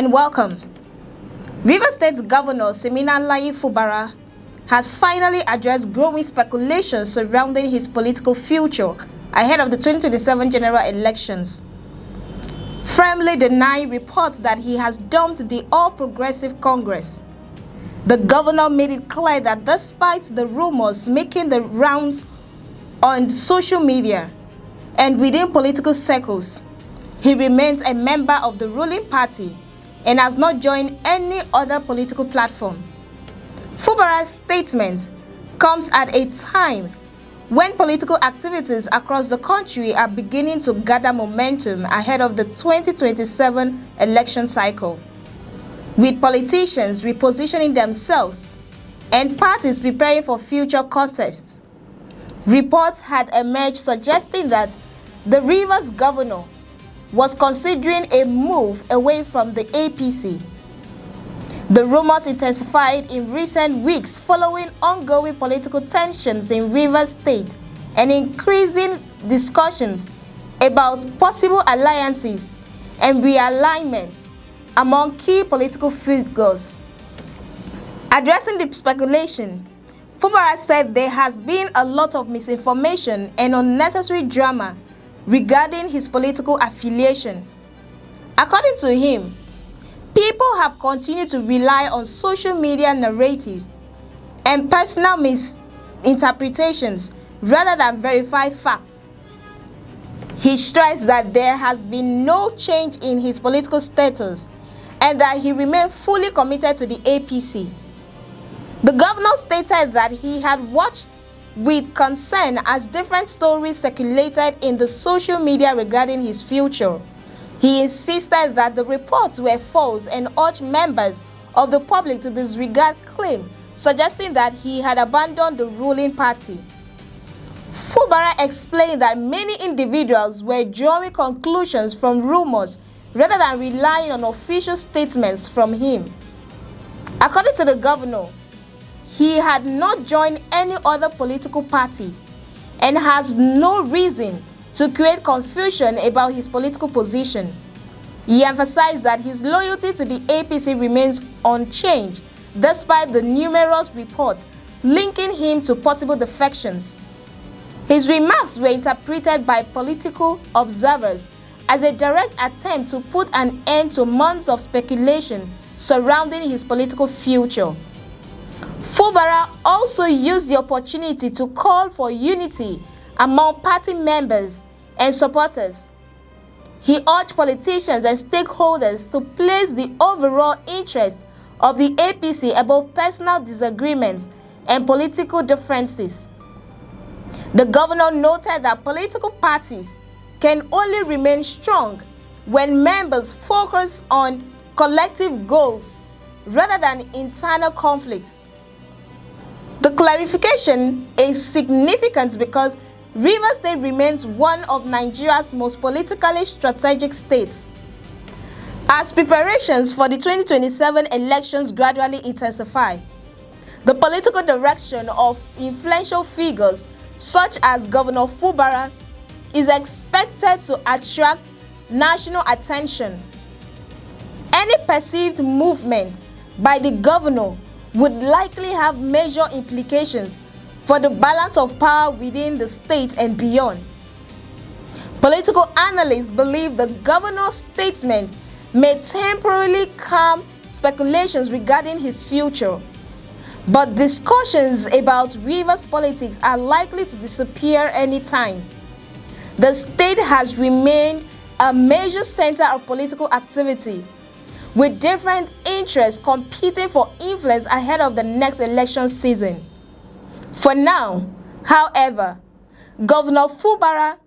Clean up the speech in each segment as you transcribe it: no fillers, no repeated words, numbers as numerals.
and welcome. Rivers State Governor Siminalayi Fubara has finally addressed growing speculation surrounding his political future ahead of the 2027 general elections, firmly denying reports that he has dumped the All Progressive Congress. The governor made it clear that despite the rumors making the rounds on social media and within political circles, he remains a member of the ruling party and has not joined any other political platform. Fubara's statement comes at a time when political activities across the country are beginning to gather momentum ahead of the 2027 election cycle, with politicians repositioning themselves and parties preparing for future contests. Reports had emerged suggesting that the Rivers governor was considering a move away from the APC. The rumors intensified in recent weeks following ongoing political tensions in Rivers State and increasing discussions about possible alliances and realignments among key political figures. Addressing the speculation, Fubara said there has been a lot of misinformation and unnecessary drama regarding his political affiliation. According to him, people have continued to rely on social media narratives and personal misinterpretations rather than verified facts. He stressed that there has been no change in his political status and that he remained fully committed to the APC. The governor stated that he had watched with concern as different stories circulated in the social media regarding his future. He insisted that the reports were false and urged members of the public to disregard claims suggesting that he had abandoned the ruling party. Fubara explained that many individuals were drawing conclusions from rumors rather than relying on official statements from him. According to the governor, he had not joined any other political party and has no reason to create confusion about his political position. He emphasized that his loyalty to the APC remains unchanged despite the numerous reports linking him to possible defections. His remarks were interpreted by political observers as a direct attempt to put an end to months of speculation surrounding his political future. Fubara also used the opportunity to call for unity among party members and supporters. He urged politicians and stakeholders to place the overall interest of the APC above personal disagreements and political differences. The governor noted that political parties can only remain strong when members focus on collective goals rather than internal conflicts. The clarification is significant because Rivers State remains one of Nigeria's most politically strategic states. As preparations for the 2027 elections gradually intensify, the political direction of influential figures such as Governor Fubara is expected to attract national attention. Any perceived movement by the governor would likely have major implications for the balance of power within the state and beyond. Political analysts believe the governor's statement may temporarily calm speculations regarding his future, but discussions about Rivers politics are likely to disappear anytime. The state has remained a major center of political activity, with different interests competing for influence ahead of the next election season. For now, however, Governor Fubara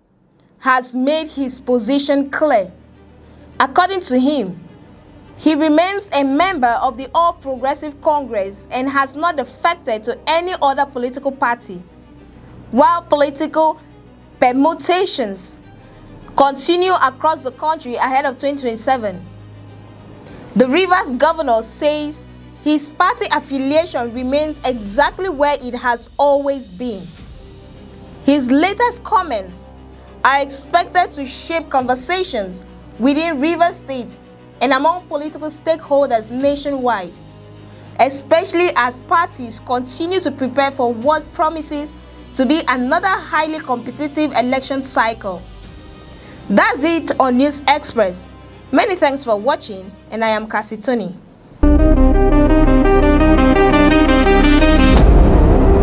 has made his position clear. According to him, he remains a member of the All Progressive Congress and has not defected to any other political party. While political permutations continue across the country ahead of 2027, the Rivers governor says his party affiliation remains exactly where it has always been. His latest comments are expected to shape conversations within Rivers State and among political stakeholders nationwide, especially as parties continue to prepare for what promises to be another highly competitive election cycle. That's it on News Express. Many thanks for watching, and I am Cassie Tony.